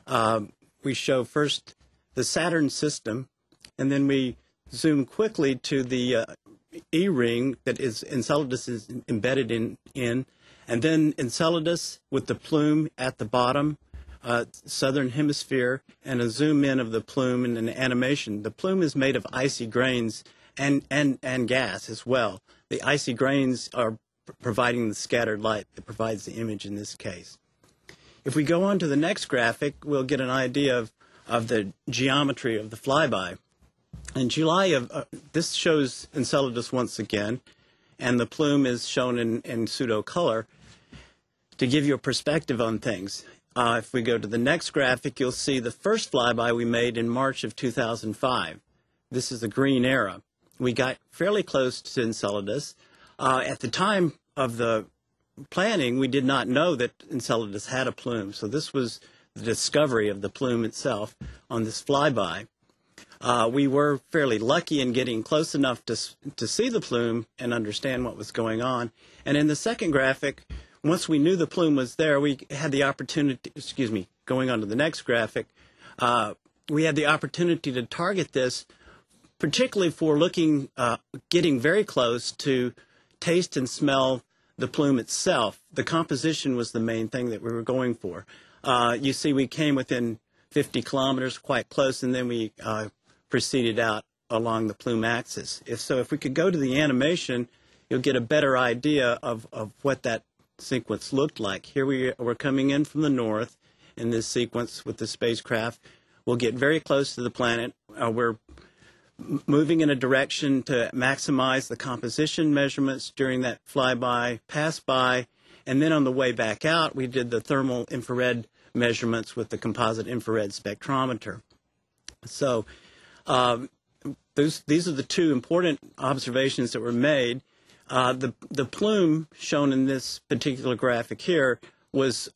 We show first the Saturn system, and then we zoom quickly to the E-ring that is Enceladus is embedded in, and then Enceladus with the plume at the bottom, southern hemisphere, and a zoom in of the plume and an animation. The plume is made of icy grains and gas as well. The icy grains are providing the scattered light that provides the image in this case. If we go on to the next graphic, we'll get an idea of the geometry of the flyby. In July this shows Enceladus once again, and the plume is shown in pseudo color to give you a perspective on things. If we go to the next graphic, you'll see the first flyby we made in March of 2005. This is the green era. We got fairly close to Enceladus. At the time of the planning, we did not know that Enceladus had a plume, so this was the discovery of the plume itself on this flyby. We were fairly lucky in getting close enough to see the plume and understand what was going on. And in the second graphic, once we knew the plume was there, we had the opportunity, going on to the next graphic, we had the opportunity to target this, particularly for getting very close to taste and smell the plume itself. The composition was the main thing that we were going for. You see, we came within 50 kilometers, quite close, and then we proceeded out along the plume axis. If we could go to the animation, you'll get a better idea of what that sequence looked like. Here we're coming in from the north in this sequence with the spacecraft. We'll get very close to the planet. We're moving in a direction to maximize the composition measurements during that flyby, pass by, and then on the way back out, we did the thermal infrared measurements with the composite infrared spectrometer. So these are the two important observations that were made. The plume shown in this particular graphic here was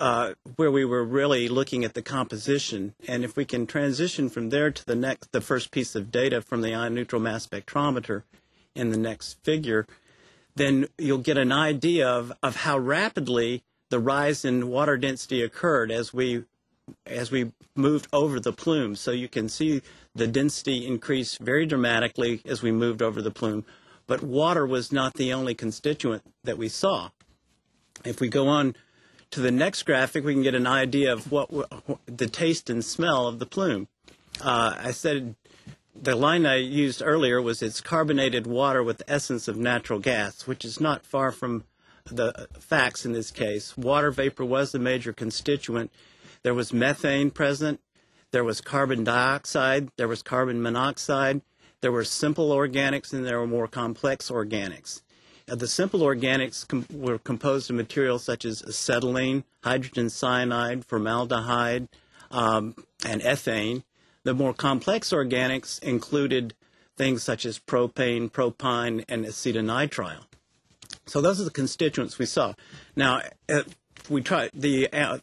where we were really looking at the composition. And if we can transition from there to the first piece of data from the ion neutral mass spectrometer in the next figure, then you'll get an idea of how rapidly the rise in water density occurred as we moved over the plume. So you can see the density increase very dramatically as we moved over the plume. But water was not the only constituent that we saw. If we go on to the next graphic, we can get an idea of what the taste and smell of the plume. I said the line I used earlier was it's carbonated water with the essence of natural gas, which is not far from the facts in this case. Water vapor was the major constituent. There was methane present. There was carbon dioxide. There was carbon monoxide. There were simple organics, and there were more complex organics. The simple organics were composed of materials such as acetylene, hydrogen cyanide, formaldehyde, and ethane. The more complex organics included things such as propane, propyne, and acetonitrile. So those are the constituents we saw. Now, the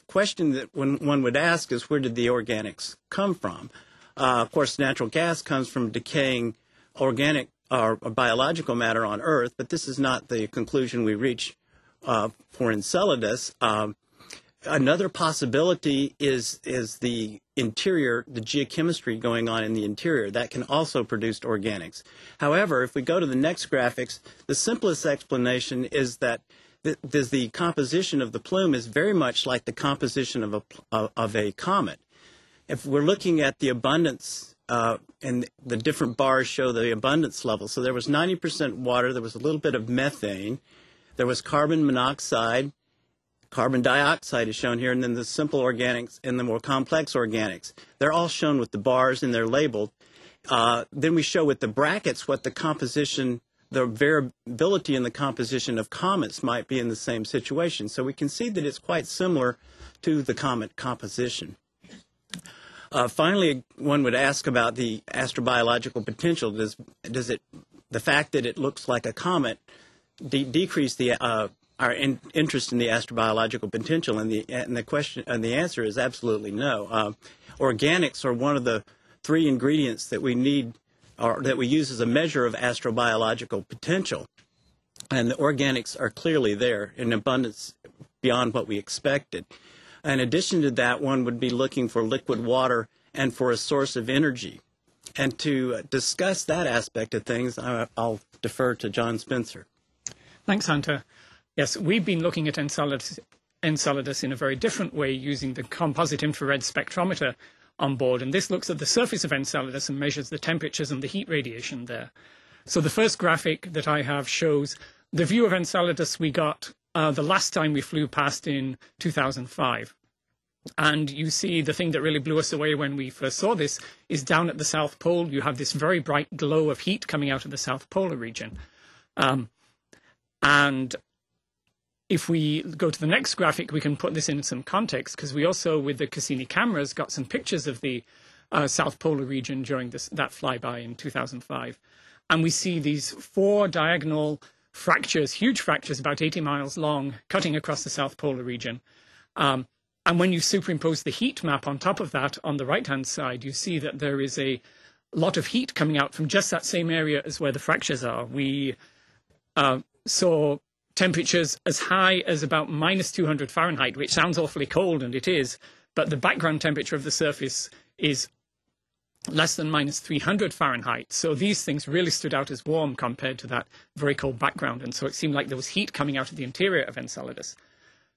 question that one would ask is, where did the organics come from? Of course, natural gas comes from decaying organic or biological matter on Earth, but this is not the conclusion we reach for Enceladus. Another possibility is the interior, the geochemistry going on in the interior. That can also produce organics. However, if we go to the next graphics, the simplest explanation is that the composition of the plume is very much like the composition of a comet. If we're looking at the abundance, and the different bars show the abundance level. So there was 90% water, there was a little bit of methane, there was carbon monoxide, carbon dioxide is shown here, and then the simple organics and the more complex organics. They're all shown with the bars and they're labeled. Then we show with the brackets what the composition, the variability in the composition of comets might be in the same situation. So we can see that it's quite similar to the comet composition. Finally, one would ask about the astrobiological potential. Does the fact that it looks like a comet decrease our interest in the astrobiological potential? And the answer is absolutely no. Organics are one of the three ingredients that we need, or that we use as a measure of astrobiological potential, and the organics are clearly there in abundance beyond what we expected. In addition to that, one would be looking for liquid water and for a source of energy. And to discuss that aspect of things, I'll defer to John Spencer. Thanks, Hunter. Yes, we've been looking at Enceladus in a very different way using the composite infrared spectrometer on board. And this looks at the surface of Enceladus and measures the temperatures and the heat radiation there. So the first graphic that I have shows the view of Enceladus we got the last time we flew past in 2005. And you see the thing that really blew us away when we first saw this is down at the South Pole. You have this very bright glow of heat coming out of the South Polar region. And if we go to the next graphic, we can put this in some context, because we also, with the Cassini cameras, got some pictures of the South Polar region during that flyby in 2005. And we see these 4 diagonal fractures, huge fractures, about 80 miles long, cutting across the South Polar region. And when you superimpose the heat map on top of that, on the right-hand side, you see that there is a lot of heat coming out from just that same area as where the fractures are. We saw temperatures as high as about minus 200 Fahrenheit, which sounds awfully cold, and it is, but the background temperature of the surface is less than minus 300 Fahrenheit. So these things really stood out as warm compared to that very cold background. And so it seemed like there was heat coming out of the interior of Enceladus.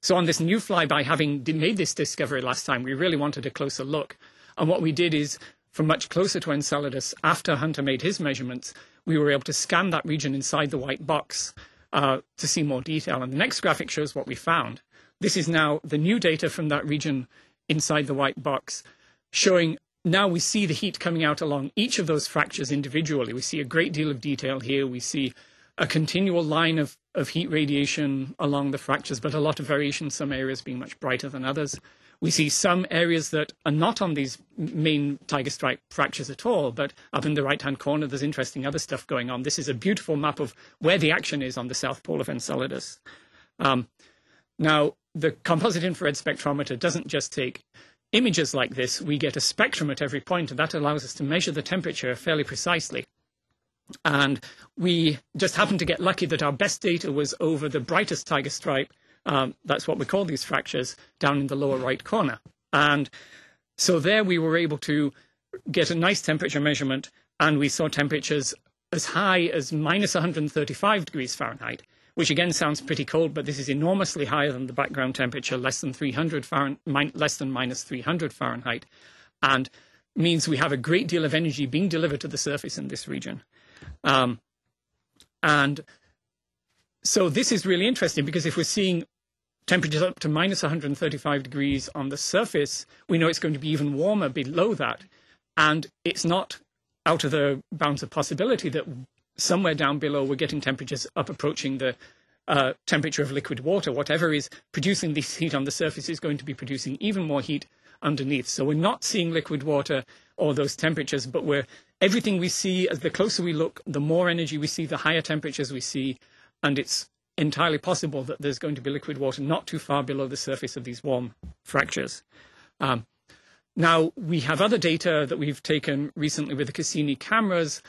So on this new flyby, having made this discovery last time, we really wanted a closer look. And what we did is, from much closer to Enceladus, after Hunter made his measurements, we were able to scan that region inside the white box to see more detail. And the next graphic shows what we found. This is now the new data from that region inside the white box, showing now we see the heat coming out along each of those fractures individually. We see a great deal of detail here. We see a continual line of heat radiation along the fractures, but a lot of variation, some areas being much brighter than others. We see some areas that are not on these main tiger stripe fractures at all, but up in the right-hand corner, there's interesting other stuff going on. This is a beautiful map of where the action is on the South Pole of Enceladus. Now, the composite infrared spectrometer doesn't just take images like this. We get a spectrum at every point, and that allows us to measure the temperature fairly precisely. And we just happened to get lucky that our best data was over the brightest tiger stripe. That's what we call these fractures, down in the lower right corner. And so there we were able to get a nice temperature measurement, and we saw temperatures as high as minus 135 degrees Fahrenheit, which again sounds pretty cold, but this is enormously higher than the background temperature, less than minus 300 Fahrenheit, and means we have a great deal of energy being delivered to the surface in this region. And so this is really interesting, because if we're seeing temperatures up to minus 135 degrees on the surface, we know it's going to be even warmer below that. And it's not out of the bounds of possibility that somewhere down below we're getting temperatures up approaching the temperature of liquid water. Whatever is producing this heat on the surface is going to be producing even more heat underneath. So we're not seeing liquid water or those temperatures, but everything we see, as the closer we look, the more energy we see, the higher temperatures we see, and it's entirely possible that there's going to be liquid water not too far below the surface of these warm fractures. Now, we have other data that we've taken recently with the Cassini cameras,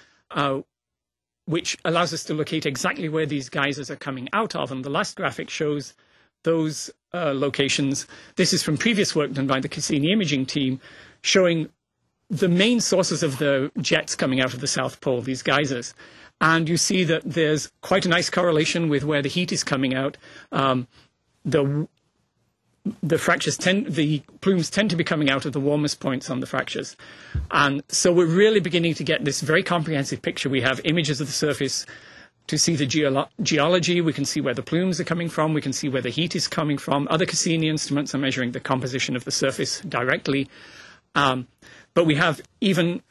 which allows us to locate exactly where these geysers are coming out of. And the last graphic shows those locations. This is from previous work done by the Cassini imaging team, showing the main sources of the jets coming out of the South Pole, these geysers. And you see that there's quite a nice correlation with where the heat is coming out. The fractures the plumes tend to be coming out of the warmest points on the fractures. And so we're really beginning to get this very comprehensive picture. We have images of the surface to see the geology. We can see where the plumes are coming from. We can see where the heat is coming from. Other Cassini instruments are measuring the composition of the surface directly. But we have even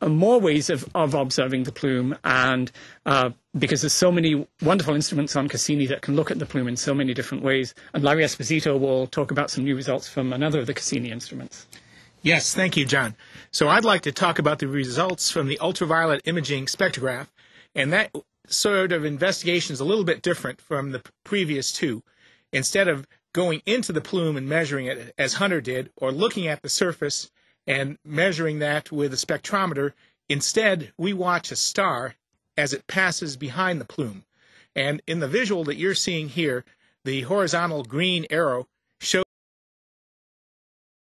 more ways of observing the plume, and because there's so many wonderful instruments on Cassini that can look at the plume in so many different ways. And Larry Esposito will talk about some new results from another of the Cassini instruments. Yes, thank you, John. So I'd like to talk about the results from the ultraviolet imaging spectrograph, and that sort of investigation is a little bit different from the previous two. Instead of going into the plume and measuring it as Hunter did, or looking at the surface and measuring that with a spectrometer, instead we watch a star as it passes behind the plume. And in the visual that you're seeing here, the horizontal green arrow